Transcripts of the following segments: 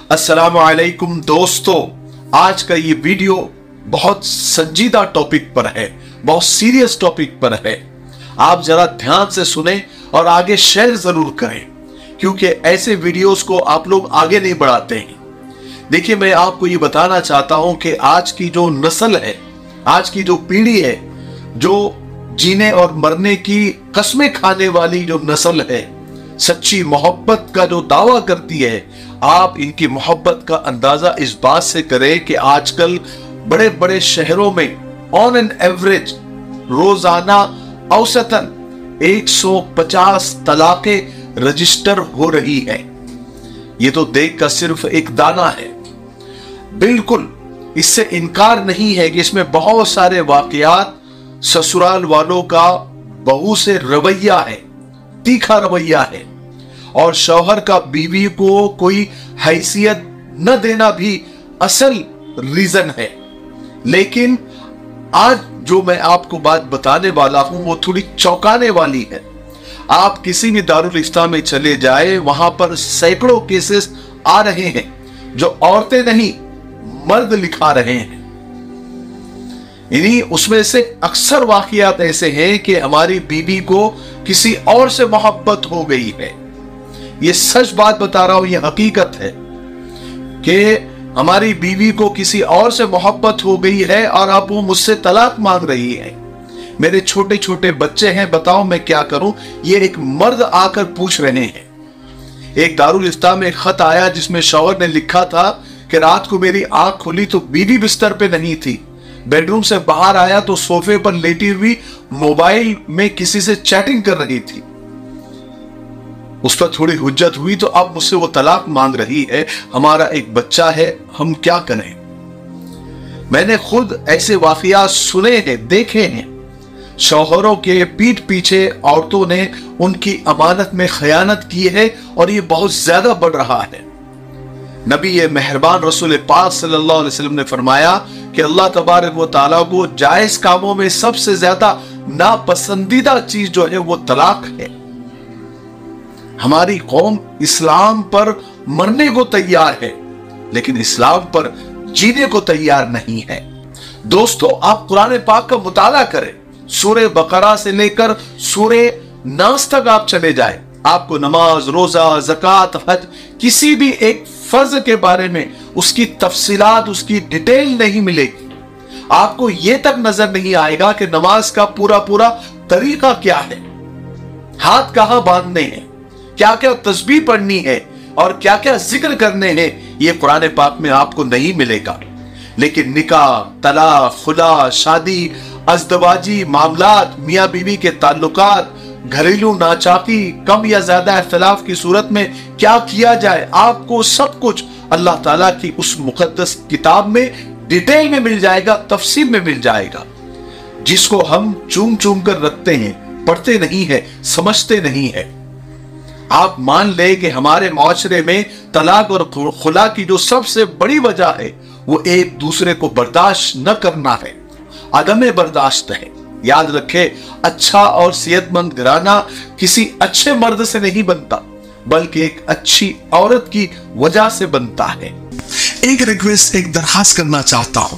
अस्सलामुअलैकुम दोस्तों, आज का ये वीडियो बहुत संजीदा टॉपिक पर है, बहुत सीरियस टॉपिक पर है। आप जरा ध्यान से सुने और आगे शेयर जरूर करें, क्योंकि ऐसे वीडियोस को आप लोग आगे नहीं बढ़ाते हैं। देखिए, मैं आपको ये बताना चाहता हूं कि आज की जो नस्ल है, आज की जो पीढ़ी है, जो जीने और मरने की कस्में खाने वाली जो नस्ल है, सच्ची मोहब्बत का जो दावा करती है, आप इनकी मोहब्बत का अंदाजा इस बात से करें कि आजकल बड़े बड़े शहरों में ऑन एन एवरेज रोजाना औसतन 150 तलाकें रजिस्टर हो रही है। ये तो देख कर सिर्फ एक दाना है। बिल्कुल इससे इनकार नहीं है कि इसमें बहुत सारे वाकयात ससुराल वालों का बहू से रवैया है, तीखा रवैया है, और शौहर का बीवी को कोई हैसियत न देना भी असल रीजन है। लेकिन आज जो मैं आपको बात बताने वाला हूं वो थोड़ी चौंकाने वाली है। आप किसी भी दारुल इफ्ता में चले जाए, वहां पर सैकड़ों केसेस आ रहे हैं जो औरतें नहीं मर्द लिखा रहे हैं। इन्हीं उसमें से अक्सर वाकयात ऐसे हैं कि हमारी बीवी को किसी और से मोहब्बत हो गई है। ये सच बात बता रहा हूं, ये हकीकत है कि हमारी बीवी को किसी और से मोहब्बत हो गई है और अब वो मुझसे तलाक मांग रही है। मेरे छोटे छोटे बच्चे हैं, बताओ मैं क्या करूं। ये एक मर्द आकर पूछ रहे हैं। एक दारुल इफ्ता में एक खत आया जिसमें शौहर ने लिखा था कि रात को मेरी आंख खुली तो बीवी बिस्तर पे नहीं थी, बेडरूम से बाहर आया तो सोफे पर लेटी हुई मोबाइल में किसी से चैटिंग कर रही थी। उस पर थोड़ी हुज्जत हुई तो अब मुझसे वो तलाक मांग रही है। हमारा एक बच्चा है, हम क्या करें। मैंने खुद ऐसे वाकयात सुने हैं, देखे हैं। शौहरों के पीठ पीछे औरतों ने उनकी अमानत में खयानत की है और ये बहुत ज्यादा बढ़ रहा है। नबी ये मेहरबान रसूल पाक सल्लल्लाहु अलैहि वसल्लम ने फरमाया कि अल्लाह तबारक व तआला को जायज कामों में सबसे ज्यादा नापसंदीदा चीज जो है वो तलाक है। हमारी कौम इस्लाम पर मरने को तैयार है, लेकिन इस्लाम पर जीने को तैयार नहीं है। दोस्तों, आप कुरान पाक का मुताला करें। सूरे बकरा से लेकर सूरे नास तक आप चले जाए, आपको नमाज, रोजा, ज़कात, हज, किसी भी एक फर्ज के बारे में उसकी तफसीलात, उसकी डिटेल नहीं मिलेगी। आपको यह तक नजर नहीं आएगा कि नमाज का पूरा पूरा तरीका क्या है, हाथ कहां बांधने हैं, क्या क्या तस्बीह पढ़नी है और क्या क्या जिक्र करने हैं, यह कुरान पाक में आपको नहीं मिलेगा। लेकिन निकाह, तलाक, खुला, शादी, अज़दवाजी मामलात, मियाँ बीवी के ताल्लुकात, घरेलू नाचाकी, कम या ज्यादा इख्तिलाफ की सूरत में क्या किया जाए, आपको सब कुछ अल्लाह ताला की उस मुकद्दस किताब में डिटेल में मिल जाएगा, तफसील में मिल जाएगा, जिसको हम चूम चूम कर रखते हैं, पढ़ते नहीं है, समझते नहीं है। आप मान ले कि हमारे माशरे में तलाक और खुला की जो सबसे बड़ी वजह है वो एक दूसरे को बर्दाश्त न करना है, अदम बर्दाश्त है। याद रखे, अच्छा और सेहतमंद घराना किसी अच्छे मर्द से नहीं बनता, बल्कि एक अच्छी औरत की वजह से बनता है। एक रिक्वेस्ट, एक दरखास्त करना चाहता हूं।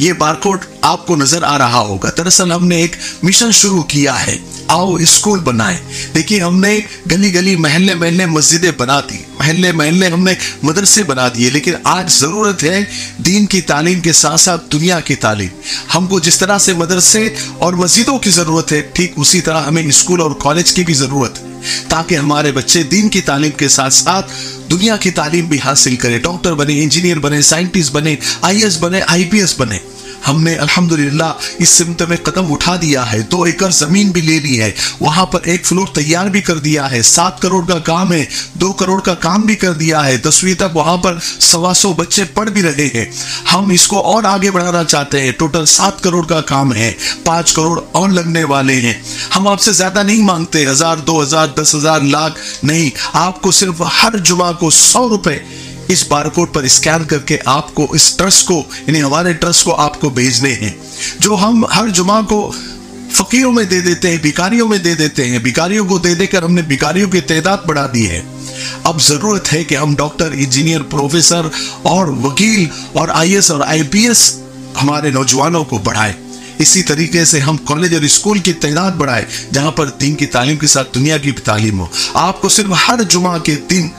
ये बारकोड आपको नजर आ रहा होगा। दरअसल हमने एक मिशन शुरू किया है, आओ स्कूल बनाए। देखिए, हमने गली गली, महल्ले महल्ले मस्जिदें बना दी, महल्ले महल्ले हमने मदरसे बना दिए, लेकिन आज जरूरत है दीन की तालीम के साथ साथ दुनिया की तालीम। हमको जिस तरह से मदरसे और मस्जिदों की जरूरत है, ठीक उसी तरह हमें स्कूल और कॉलेज की भी जरूरत है, ताकि हमारे बच्चे दीन की तालीम के साथ साथ दुनिया की तालीम भी हासिल करें, डॉक्टर बने, इंजीनियर बने, साइंटिस्ट बने, IAS बने, IPS बने। हमने अल्हम्दुलिल्लाह इस सिमत में कदम उठा दिया है। 2 एकड़ जमीन भी ले ली है, वहां पर एक फ्लोर तैयार भी कर दिया है। 7 करोड़ का काम है, 2 करोड़ का काम भी कर दिया है। 10वीं तक वहां पर 125 बच्चे पढ़ भी रहे हैं। हम इसको और आगे बढ़ाना चाहते हैं। टोटल 7 करोड़ का काम है, 5 करोड़ और लगने वाले हैं। हम आपसे ज्यादा नहीं मांगते, 1000, 2000, 10,000, लाख नहीं। आपको सिर्फ हर जुमा को 100 रुपए इस बारकोड पर स्कैन करके आपको इस ट्रस्ट को, यानी हमारे ट्रस्ट को आपको भेजने हैं, जो हम हर जुमा को फकीरों में दे देते हैं, भिखारियों में दे देते हैं। भिखारियों को दे देकर हमने भिखारियों की तादाद बढ़ा दी है। अब जरूरत है कि हम डॉक्टर, इंजीनियर, प्रोफेसर और वकील और आईएएस और आईपीएस हमारे नौजवानों को बढ़ाएं। इसी तरीके से हम कॉलेज और स्कूल की तादाद बढ़ाएं जहां पर दीन की तालीम के साथ दुनिया की भी तालीम हो। आपको सिर्फ हर जुमा के दिन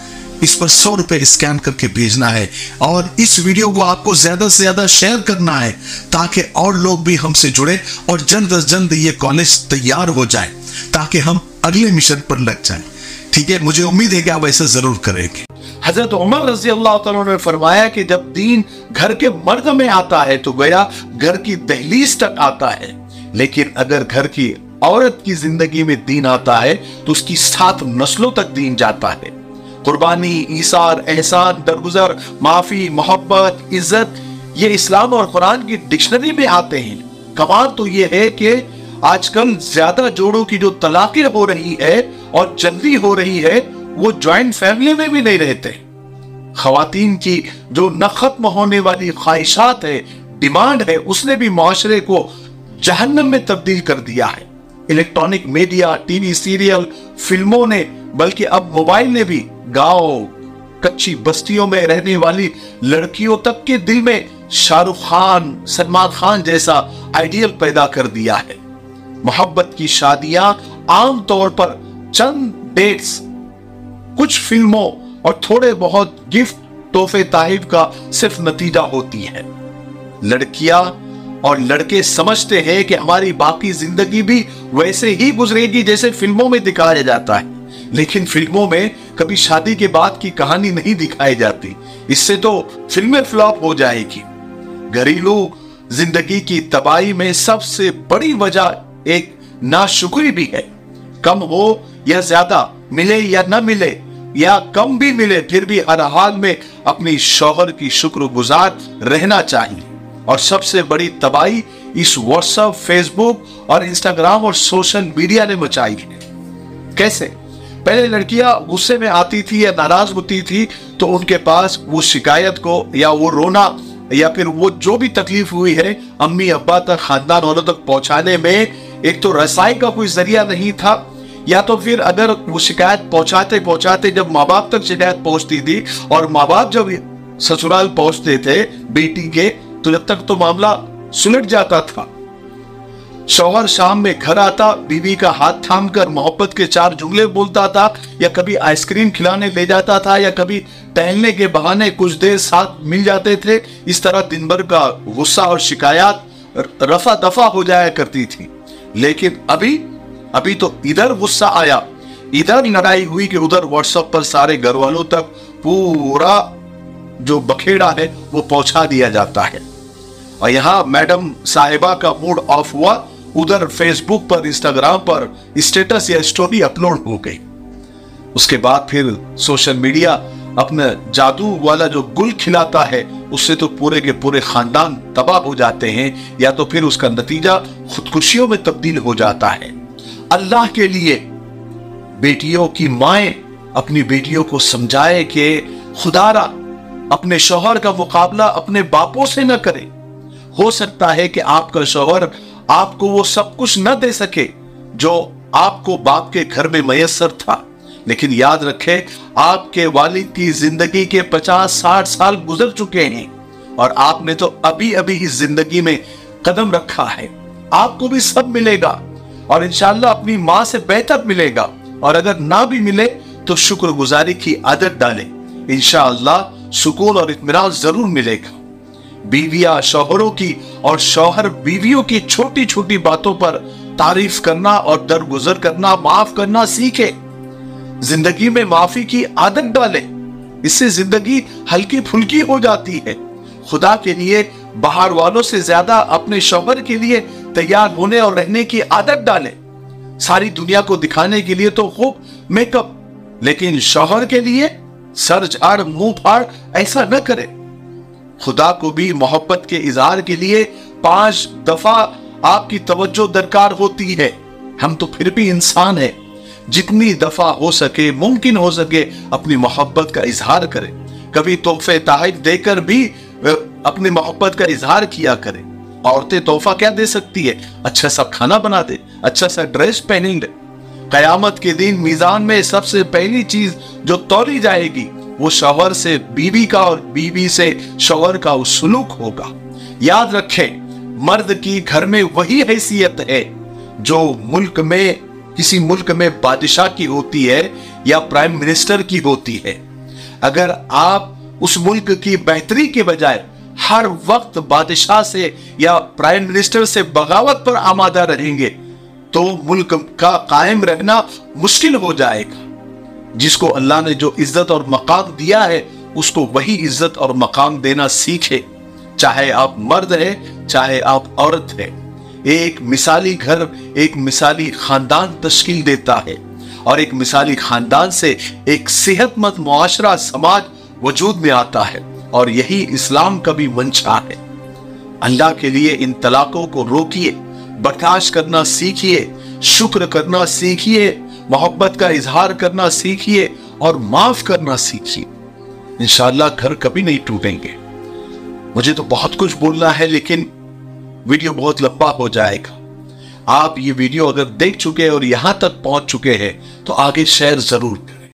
इस पर 100 रुपए स्कैन करके भेजना है और इस वीडियो को आपको ज्यादा से ज्यादा शेयर करना है ताकि और लोग भी हमसे जुड़े और जल्द अज जल्द ये कॉलेज तैयार हो जाए ताकि हम अगले मिशन पर लग जाएं। ठीक है, मुझे उम्मीद है कि आप ऐसा जरूर करेंगे। हजरत उमर रजी अल्लाह तआला ने फरमाया कि जब दीन घर के मर्द में आता है तो गया घर की दहलीज तक आता है, लेकिन अगर घर की औरत की जिंदगी में दीन आता है तो उसकी 7 नस्लों तक दीन जाता है। कुर्बानी, ईसार, एहसान, दरगुजर, माफी, मोहब्बत, इज्जत, ये इस्लाम और कुरान की डिक्शनरी में आते हैं। कमाल तो ये है कि आजकल ज्यादा जोड़ों की जो तलाकें हो रही है और जल्दी हो रही है वो ज्वाइंट फैमिली में भी नहीं रहते। खवातीन की जो न खत्म होने वाली ख्वाहिशात है, डिमांड है, उसने भी मुआशरे को जहन्नम में तब्दील कर दिया है। इलेक्ट्रॉनिक मीडिया, टीवी सीरियल, फिल्मों ने, बल्कि अब मोबाइल ने भी गांव, कच्ची बस्तियों में रहने वाली लड़कियों तक के दिल में शाहरुख खान, सलमान खान जैसा आइडियल पैदा कर दिया है। मोहब्बत की शादियां आमतौर पर चंद डेट्स, कुछ फिल्मों और थोड़े बहुत गिफ्ट, तोहफे, तारीफ का सिर्फ नतीजा होती है। लड़कियां और लड़के समझते हैं कि हमारी बाकी जिंदगी भी वैसे ही गुजरेगी जैसे फिल्मों में दिखाया जाता है, लेकिन फिल्मों में कभी शादी के बाद की कहानी नहीं दिखाई जाती। इससे तो फिल्में फ्लॉप हो जाएगी। घरेलू जिंदगी की तबाही में सबसे बड़ी वजह एक नाशुक्री भी है। कम हो या ज्यादा, मिले या न मिले या कम भी मिले, फिर भी हर हाल में अपनी शौहर की शुक्रगुजार रहना चाहिए। और सबसे बड़ी तबाही इस व्हाट्सएप, फेसबुक और इंस्टाग्राम और सोशल मीडिया ने मचाई है। कैसे? पहले लड़कियां गुस्से में आती थी या नाराज होती थी तो उनके पास वो शिकायत को या वो रोना या फिर वो जो भी तकलीफ हुई है अम्मी अब्बा तक, खानदान वालों तक पहुंचाने में एक तो रसाई का कोई जरिया नहीं था, या तो फिर अगर वो शिकायत पहुंचाते पहुंचाते जब माँ बाप तक शिकायत पहुंचती थी और माँ बाप जब ससुराल पहुंचते थे बेटी के, तो जब तक तो मामला सुलझ जाता था। शौहर शाम में घर आता, बीवी का हाथ थामकर मोहब्बत के 4 जुमले बोलता था, या कभी आइसक्रीम खिलाने ले जाता था, या कभी टहलने के बहाने कुछ देर साथ मिल जाते थे। इस तरह दिन भर का गुस्सा और शिकायत रफा दफा हो जाया करती थी। लेकिन अभी तो इधर गुस्सा आया, इधर लड़ाई हुई कि उधर व्हाट्सएप पर सारे घर वालों तक पूरा जो बखेड़ा है वो पहुंचा दिया जाता है। और यहां मैडम साहिबा का मूड ऑफ हुआ, उधर फेसबुक पर, इंस्टाग्राम पर स्टेटस या स्टोरी अपलोड हो गई। उसके बाद फिर सोशल मीडिया अपना जादू वाला जो गुल खिलाता है, उससे तो पूरे के पूरे खानदान तबाह हो जाते हैं, या तो फिर उसका नतीजा खुदकुशियों में तब्दील हो जाता है। अल्लाह के लिए बेटियों की माएं अपनी बेटियों को समझाए कि खुदारा अपने शौहर का मुकाबला अपने बापों से न करे। हो सकता है कि आपका शौहर आपको वो सब कुछ न दे सके जो आपको बाप के घर में मयस्सर था, लेकिन याद रखें आपके वालिद की जिंदगी के 50-60 साल गुजर चुके हैं और आपने तो अभी अभी ही जिंदगी में कदम रखा है। आपको भी सब मिलेगा और इंशाअल्लाह अपनी माँ से बेहतर मिलेगा, और अगर ना भी मिले तो शुक्रगुजारी की आदत डालें, इंशाअल्लाह सुकून और इत्मीनान जरूर मिलेगा। बीवियां शौहरों की और शौहर बीवियों की छोटी छोटी बातों पर तारीफ करना और दरगुजर करना, माफ करना सीखे। जिंदगी में माफी की आदत डालें, इससे जिंदगी हल्की फुल्की हो जाती है। खुदा के लिए बाहर वालों से ज्यादा अपने शौहर के लिए तैयार होने और रहने की आदत डालें। सारी दुनिया को दिखाने के लिए तो खूब मेकअप, लेकिन शौहर के लिए सर झाड़ मुंह फाड़ ऐसा न करें। खुदा को भी मोहब्बत के इजहार के लिए 5 दफा आपकी तवज्जो दरकार होती है। हम तो फिर भी इंसान हैं, जितनी दफा हो सके, मुमकिन हो सके, अपनी मोहब्बत का इजहार करें। कभी तोहफे तोहफा देकर भी अपनी मोहब्बत का इजहार किया करें। औरतें तोहफा क्या दे सकती है? अच्छा सा खाना बना दे, अच्छा सा ड्रेस पहनेंगे, कयामत के दिन मीजान में सबसे पहली चीज जो तौली जाएगी वो शौहर से बीवी का और बीवी से शौहर का सलूक होगा। याद रखें, मर्द की घर में वही हैसियत है जो मुल्क में, किसी मुल्क में बादशाह की होती है या प्राइम मिनिस्टर की होती है। अगर आप उस मुल्क की बेहतरी के बजाय हर वक्त बादशाह से या प्राइम मिनिस्टर से बगावत पर आमादा रहेंगे तो मुल्क का कायम रहना मुश्किल हो जाएगा। जिसको अल्लाह ने जो इज्जत और मकाम दिया है उसको वही इज्जत और मकाम देना सीखे, चाहे आप मर्द हैं चाहे आप औरत हैं। एक मिसाली घर एक मिसाली खानदान तश्कील देता है और एक मिसाली खानदान से एक सेहतमंद मुआशरा समाज वजूद में आता है और यही इस्लाम का भी मंशा है। अल्लाह के लिए इन तलाकों को रोकिए, बर्दाश्त करना सीखिए, शुक्र करना सीखिए, मोहब्बत का इजहार करना सीखिए और माफ करना सीखिए। इंशाअल्लाह घर कभी नहीं टूटेंगे। मुझे तो बहुत कुछ बोलना है लेकिन वीडियो बहुत लंबा हो जाएगा। आप ये वीडियो अगर देख चुके हैं और यहां तक पहुंच चुके हैं तो आगे शेयर जरूर करें।